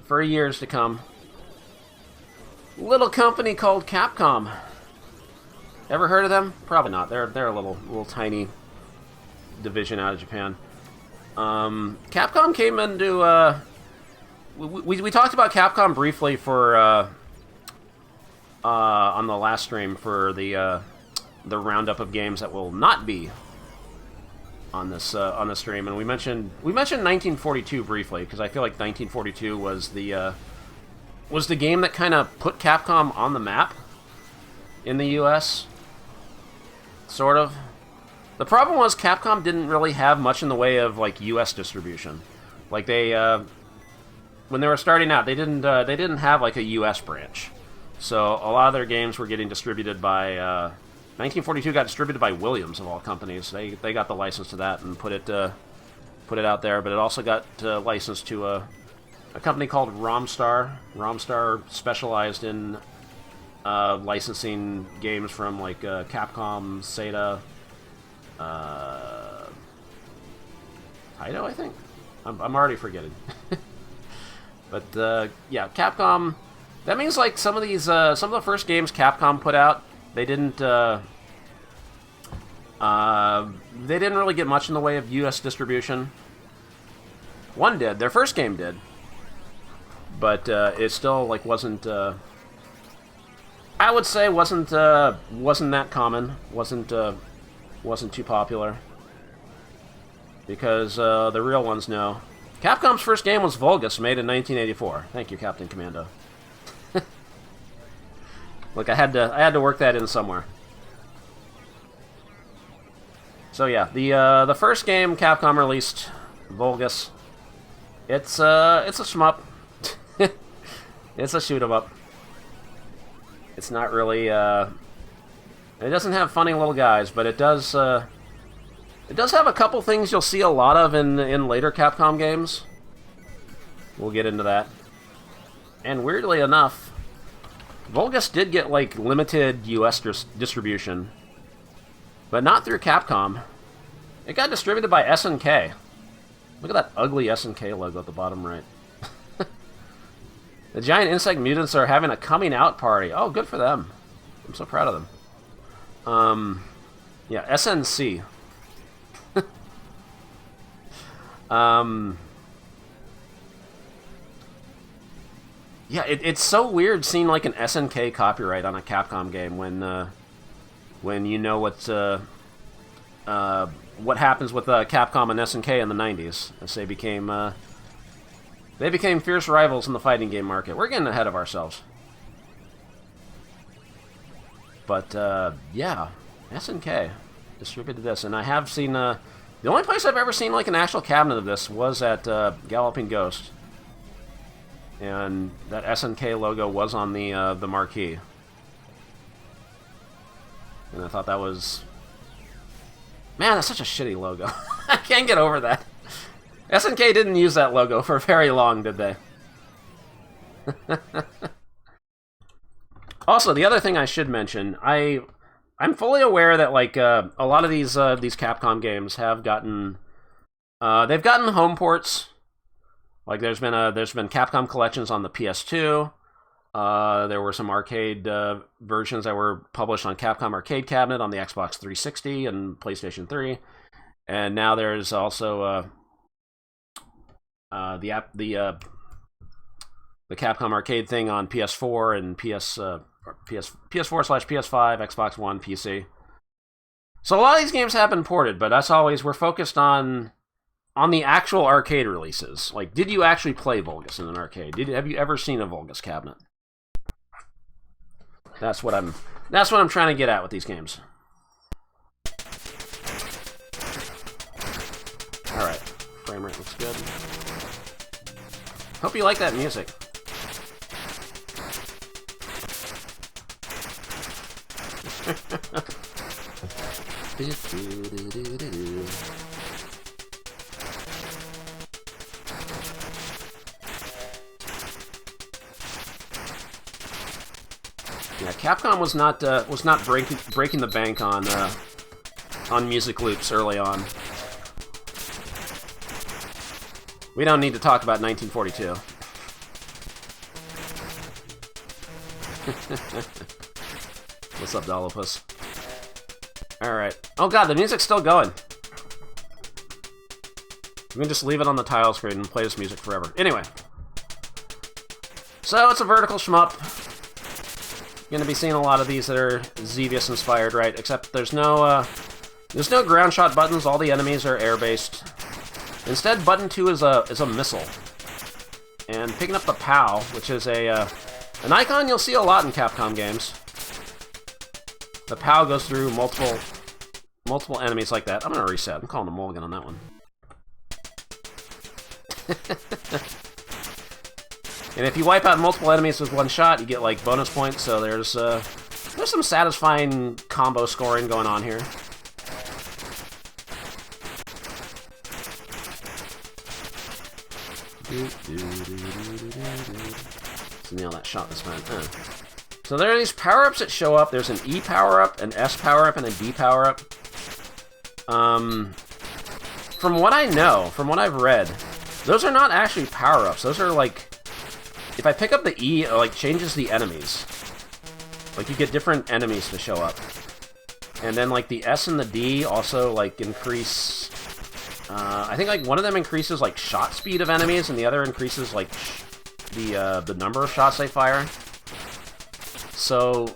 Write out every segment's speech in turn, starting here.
for years to come. Little company called Capcom. Ever heard of them? Probably not. They're a little tiny division out of Japan. Capcom came into we talked about Capcom briefly for on the last stream for the roundup of games that will not be on this stream, and we mentioned 1942 briefly because I feel like 1942 was the game that kind of put Capcom on the map in the U.S. Sort of. The problem was Capcom didn't really have much in the way of like U.S. distribution. Like they when they were starting out, they didn't have like a U.S. branch. So a lot of their games were getting distributed by 1942 got distributed by Williams of all companies. They got the license to that and put it out there, but it also got licensed to a company called Romstar. Romstar specialized in licensing games from like Capcom, Sega, Taito, I think. I'm already forgetting. But yeah, Capcom. That means like some of the first games Capcom put out, they didn't really get much in the way of U.S. distribution. One did. Their first game did. But it still like wasn't. I would say wasn't that common. Wasn't too popular. Because the real ones know. Capcom's first game was Vulgus, made in 1984. Thank you, Captain Commando. Look, I had to work that in somewhere. So yeah, the first game Capcom released, Vulgus. It's a shmup. It's a shoot 'em up. It's not really it doesn't have funny little guys, but it does have a couple things you'll see a lot of in later Capcom games. We'll get into that. And weirdly enough, Vulgus did get like limited US distribution, but not through Capcom. It got distributed by SNK. Look at that ugly SNK logo at the bottom right. The giant insect mutants are having a coming out party. Oh, good for them. I'm so proud of them. Yeah, SNC. Yeah, it's so weird seeing like an SNK copyright on a Capcom game when you know what happens with Capcom and SNK in the 90s as they became fierce rivals in the fighting game market. We're getting ahead of ourselves. But yeah, SNK distributed this, and I have seen the only place I've ever seen like an actual cabinet of this was at Galloping Ghost. And that SNK logo was on the marquee. And I thought that was... Man, that's such a shitty logo. I can't get over that. SNK didn't use that logo for very long, did they? Also, the other thing I should mention, I'm fully aware that like a lot of these Capcom games have gotten they've gotten home ports. Like there's been Capcom collections on the PS2. There were some arcade versions that were published on Capcom Arcade Cabinet on the Xbox 360 and PlayStation 3, and now there's also the Capcom Arcade thing on PS4 and PS4/PS5, Xbox One, PC. So a lot of these games have been ported, but as always, we're focused on the actual arcade releases. Like, did you actually play Vulgus in an arcade? Have you ever seen a Vulgus cabinet? That's what I'm trying to get at with these games. All right, frame rate looks good. Hope you like that music. Yeah, Capcom was not breaking the bank on music loops early on. We don't need to talk about 1942. What's up, Dollopus? Alright. Oh god, the music's still going. We can just leave it on the tile screen and play this music forever. Anyway. So, it's a vertical shmup. You're gonna be seeing a lot of these that are Xevious inspired, right? Except there's no ground shot buttons, all the enemies are air-based. Instead, button 2 is a missile. And picking up the POW, which is an icon you'll see a lot in Capcom games. The POW goes through multiple enemies like that. I'm gonna reset. I'm calling a mulligan on that one. And if you wipe out multiple enemies with one shot, you get like bonus points. So there's some satisfying combo scoring going on here. Let's nail that shot this time. So there are these power-ups that show up. There's an E power-up, an S power-up, and a D power-up. From what I know, from what I've read, those are not actually power-ups. Those are like... If I pick up the E, it like changes the enemies. Like you get different enemies to show up. And then like the S and the D also like increase... I think like one of them increases like shot speed of enemies, and the other increases like the number of shots they fire. So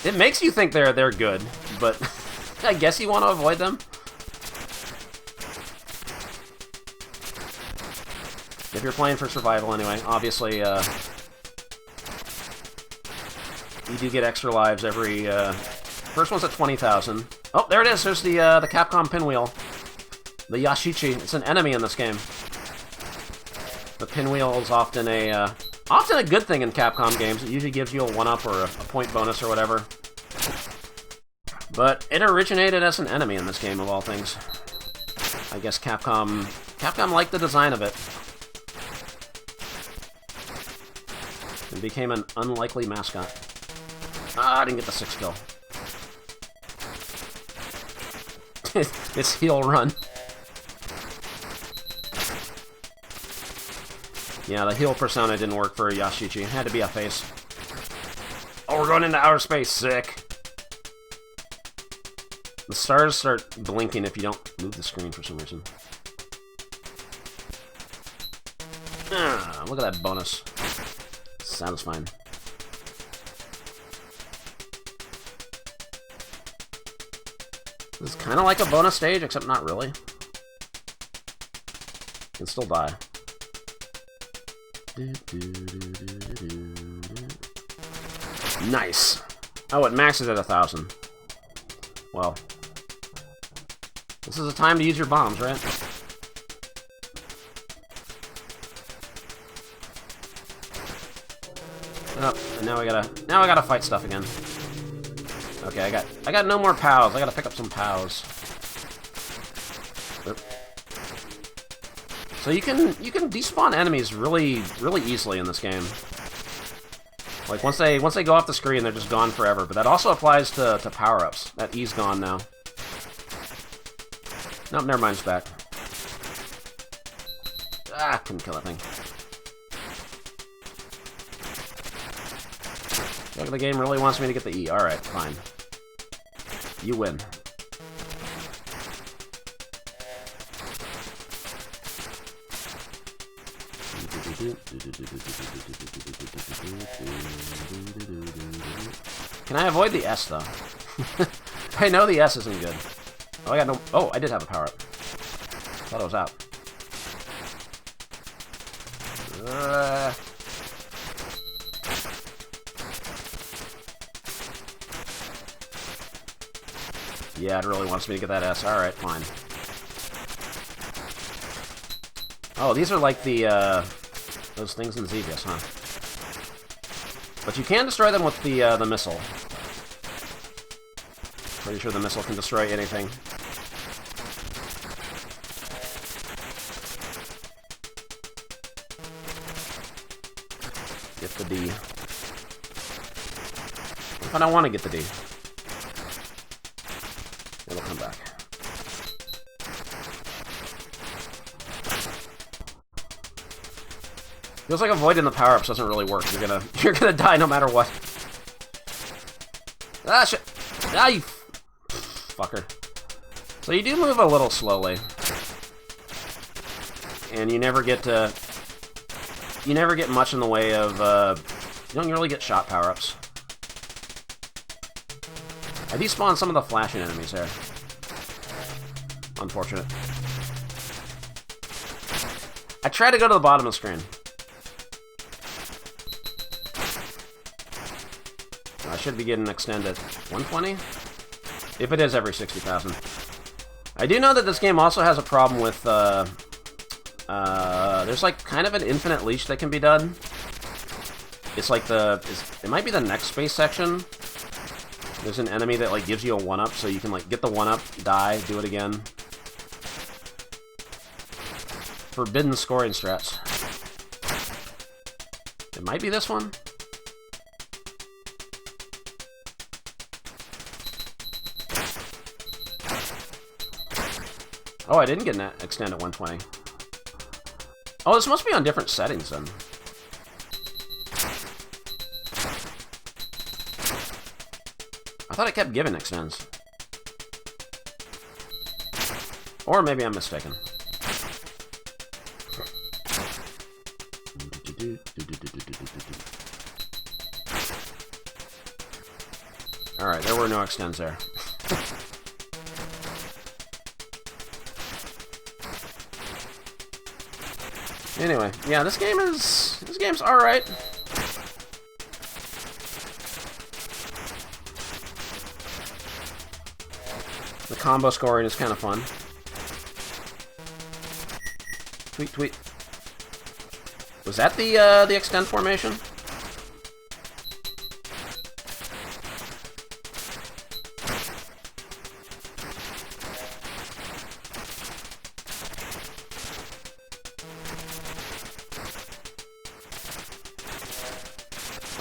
it makes you think they're good, but I guess you want to avoid them. If you're playing for survival anyway, obviously you do get extra lives every first one's at 20,000. Oh, there it is. There's the Capcom pinwheel. The Yashichi. It's an enemy in this game. The pinwheel is often a good thing in Capcom games. It usually gives you a 1-up or a point bonus or whatever. But it originated as an enemy in this game, of all things. I guess Capcom liked the design of it. And became an unlikely mascot. Ah, I didn't get the 6 kill. It's heel run. Yeah, the heel persona didn't work for Yashichi. It had to be a face. Oh, we're going into outer space. Sick. The stars start blinking if you don't move the screen for some reason. Ah, look at that bonus. Satisfying. This is kind of like a bonus stage, except not really. You can still die. Nice! Oh, it maxes at 1,000. Well. This is a time to use your bombs, right? Oh, and now I gotta fight stuff again. Okay, I got no more POWs. I gotta pick up some POWs. Oop. So you can despawn enemies really easily in this game. Like once they go off the screen, they're just gone forever. But that also applies to power-ups. That E's gone now. Nope, never mind, it's back. Ah, couldn't kill that thing. Look, the game really wants me to get the E. Alright, fine. You win. Can I avoid the S, though? I know the S isn't good. Oh, I got no... Oh, I did have a power-up. Thought it was out. Yeah, it really wants me to get that S. Alright, fine. Oh, these are like the, those things in Xevious, huh? But you can destroy them with the missile. Pretty sure the missile can destroy anything. Get the D. If I don't want to get the D. It'll come back. Feels like avoiding the power-ups doesn't really work. You're gonna die no matter what. Ah, shit. Ah, you fucker. So you do move a little slowly. And you never get much in the way of, you don't really get shot power-ups. I despawned some of the flashing enemies there. Unfortunate. I tried to go to the bottom of the screen. I should be getting extended. 120? If it is every 60,000. I do know that this game also has a problem with, there's like kind of an infinite leash that can be done. It's like it might be the next space section. There's an enemy that like gives you a 1-up, so you can like get the 1-up, die, do it again. Forbidden scoring strats. It might be this one. Oh, I didn't get an extend at 120. Oh, this must be on different settings then. I thought it kept giving extends. Or maybe I'm mistaken. Alright, there were no extends there. Anyway, yeah, this game's alright. The combo scoring is kind of fun. Tweet, tweet. Was that the extend formation?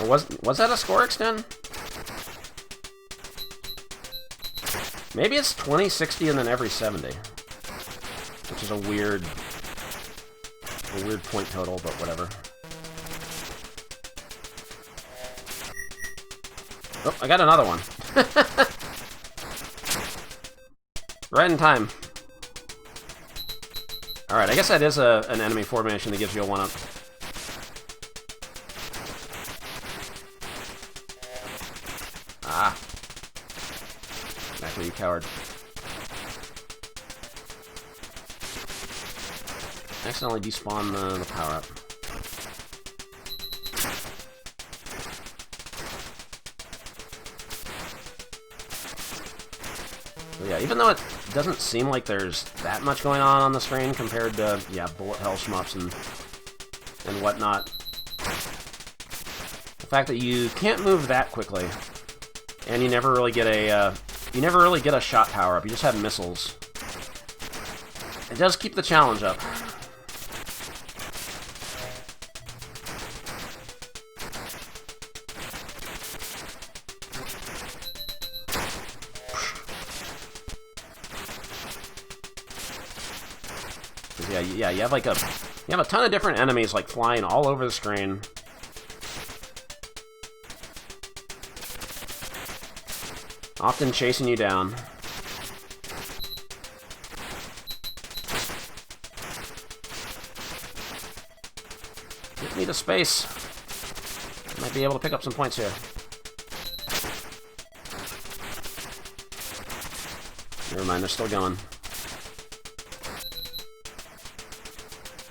Or was that a score extend? Maybe it's 20, 60, and then every 70. Which is a weird point total, but whatever. Oh, I got another one. Right in time. Alright, I guess that is an enemy formation that gives you a 1-up. Ah. Back where you coward. Accidentally despawn the power-up. So yeah, even though it doesn't seem like there's that much going on the screen compared to, yeah, bullet hell shmups and whatnot, the fact that you can't move that quickly, and you never really get a shot power-up, you just have missiles. It does keep the challenge up. Yeah, you have a ton of different enemies like flying all over the screen. Often chasing you down. Get me to space. Might be able to pick up some points here. Never mind, they're still going.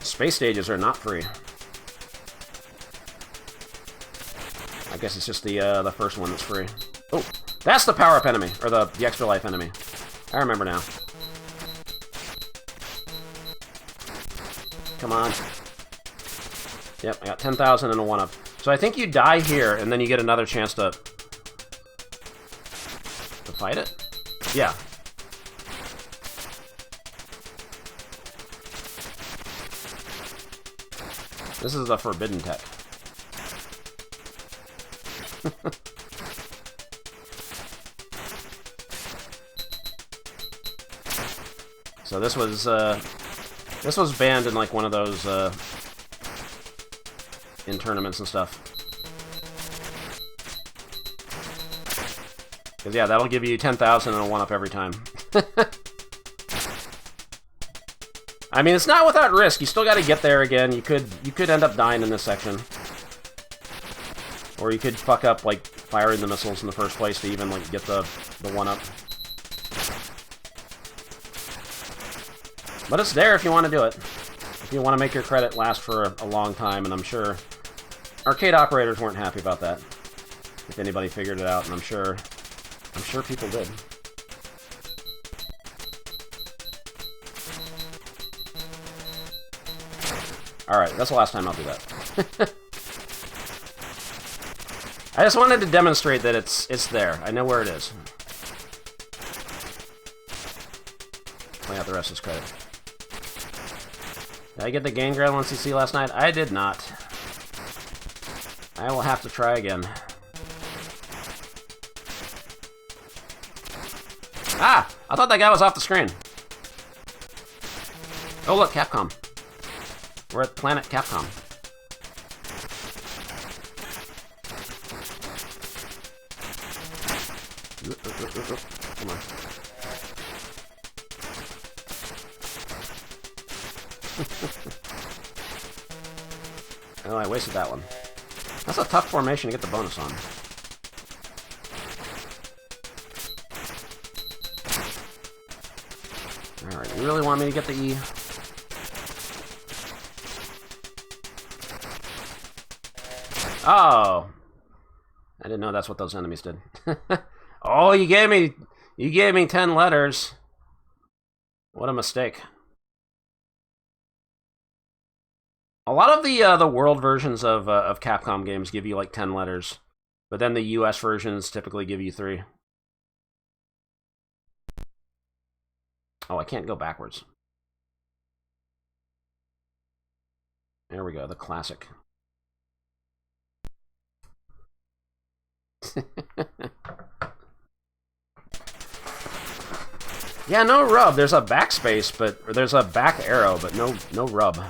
Space stages are not free. I guess it's just the first one that's free. Oh, that's the power-up enemy, or the extra life enemy. I remember now. Come on. Yep, I got 10,000 and a 1-up. So I think you die here, and then you get another chance to fight it? Yeah. This is the forbidden tech. So this was banned in like one of those in tournaments and stuff. Because, yeah, that'll give you 10,000 and a 1-up every time. I mean, it's not without risk. You still got to get there again. You could end up dying in this section. Or you could fuck up, like, firing the missiles in the first place to even, like, get the 1-up. But it's there if you want to do it. If you want to make your credit last for a long time, and I'm sure arcade operators weren't happy about that. If anybody figured it out, and I'm sure people did. Alright, that's the last time I'll do that. I just wanted to demonstrate that it's there. I know where it is. Play out the rest of this credit. Did I get the gain ground on CC last night? I did not. I will have to try again. Ah! I thought that guy was off the screen. Oh look, Capcom. We're at Planet Capcom. Come on. Oh, I wasted that one. That's a tough formation to get the bonus on. Alright, you really want me to get the E? Oh! I didn't know that's what those enemies did. Oh, you gave me 10 letters. What a mistake. A lot of the world versions of Capcom games give you like 10 letters, but then the US versions typically give you 3. Oh, I can't go backwards. There we go, the classic. Yeah, no rub. There's a backspace, or there's a back arrow, but no rub.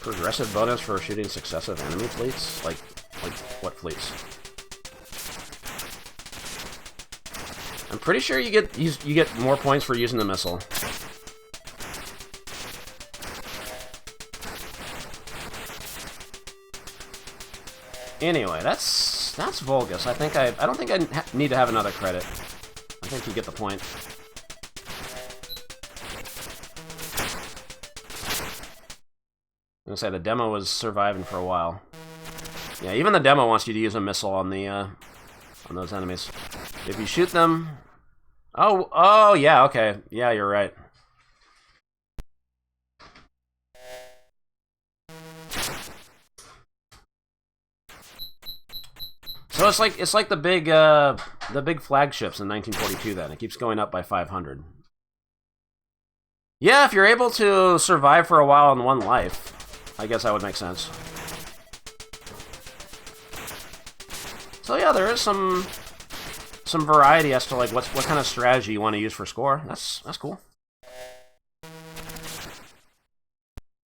Progressive bonus for shooting successive enemy fleets? Like what fleets? I'm pretty sure you get more points for using the missile. Anyway, that's Vulgus. I don't think I need to have another credit. I think you get the point. I'm gonna say the demo was surviving for a while. Yeah, even the demo wants you to use a missile on the on those enemies. If you shoot them... Oh, yeah, okay. Yeah, you're right. So it's like the big flagships in 1942 then. It keeps going up by 500. Yeah, if you're able to survive for a while on one life, I guess that would make sense. So yeah, there is some variety as to like what kind of strategy you want to use for score. That's cool.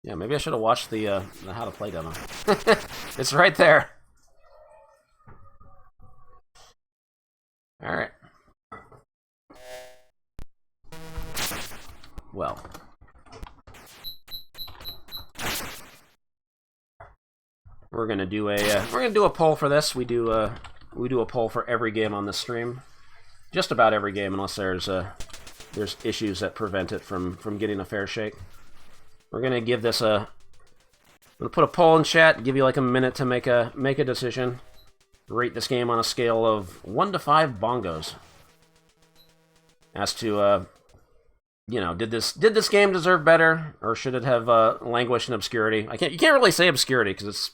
Yeah, maybe I should have watched the how to play demo. It's right there. All right. Well. We're gonna do a poll for this. We do a poll for every game on this stream, just about every game, unless there's issues that prevent it from getting a fair shake. We're gonna give this I'm gonna put a poll in chat, give you like a minute to make a decision. Rate this game on a scale of 1 to 5 bongos. As to you know, did this game deserve better, or should it have languished in obscurity? You can't really say obscurity because it's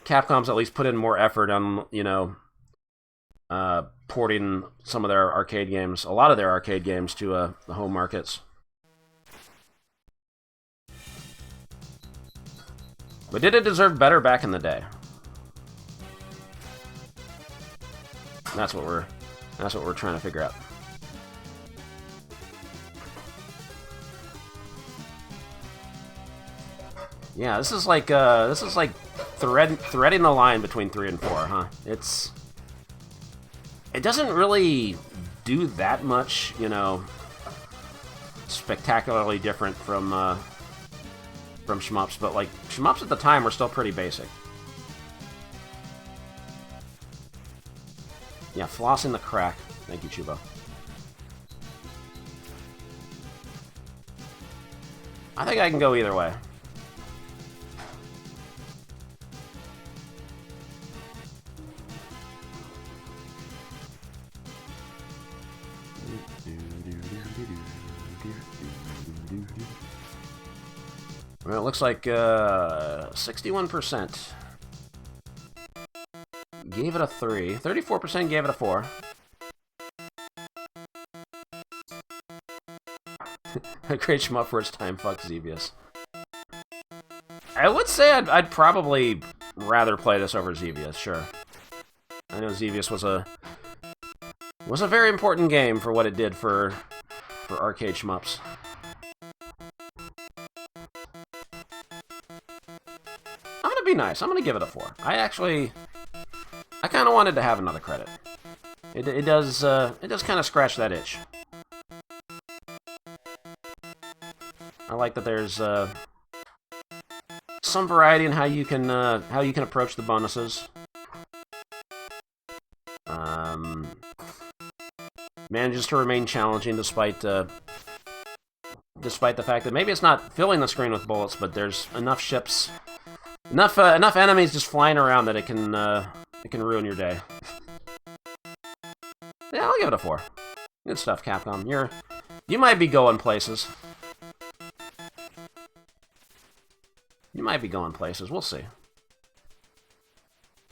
Capcom's at least put in more effort on, you know, porting some of their arcade games, a lot of their arcade games, to the home markets. But did it deserve better back in the day? That's what we're trying to figure out. Yeah, this is like threading the line between 3 and 4, huh? It doesn't really do that much, you know, spectacularly different from shmups, but like shmups at the time were still pretty basic. Yeah, flossing the crack. Thank you, Chubo. I think I can go either way. Well, it looks like 61% gave it a 3. 34% gave it a 4. A great shmup for its time. Fuck Xevious. I would say I'd probably rather play this over Xevious, sure. I know Xevious was a very important game for what it did for arcade shmups. I'm gonna be nice. I'm gonna give it a 4. I kind of wanted to have another credit. It does kind of scratch that itch. I like that there's some variety in how you can approach the bonuses. Manages to remain challenging despite the fact that maybe it's not filling the screen with bullets, but there's enough ships, enough enemies just flying around that it can ruin your day. Yeah, I'll give it a 4. Good stuff, Capcom. You might be going places. You might be going places. We'll see.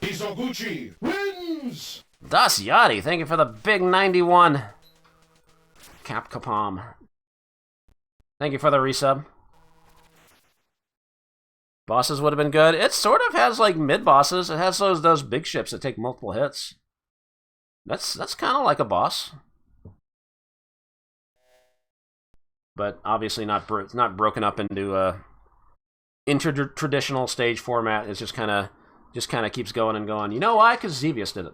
Izoguchi wins! Das Yachty, thank you for the big 91. Capcom. Thank you for the resub. Bosses would have been good. It sort of has like mid-bosses. It has those big ships that take multiple hits. That's kind of like a boss. But obviously not broken up into traditional stage format. It's just kind of keeps going and going. You know why? Because Xevious did it that way.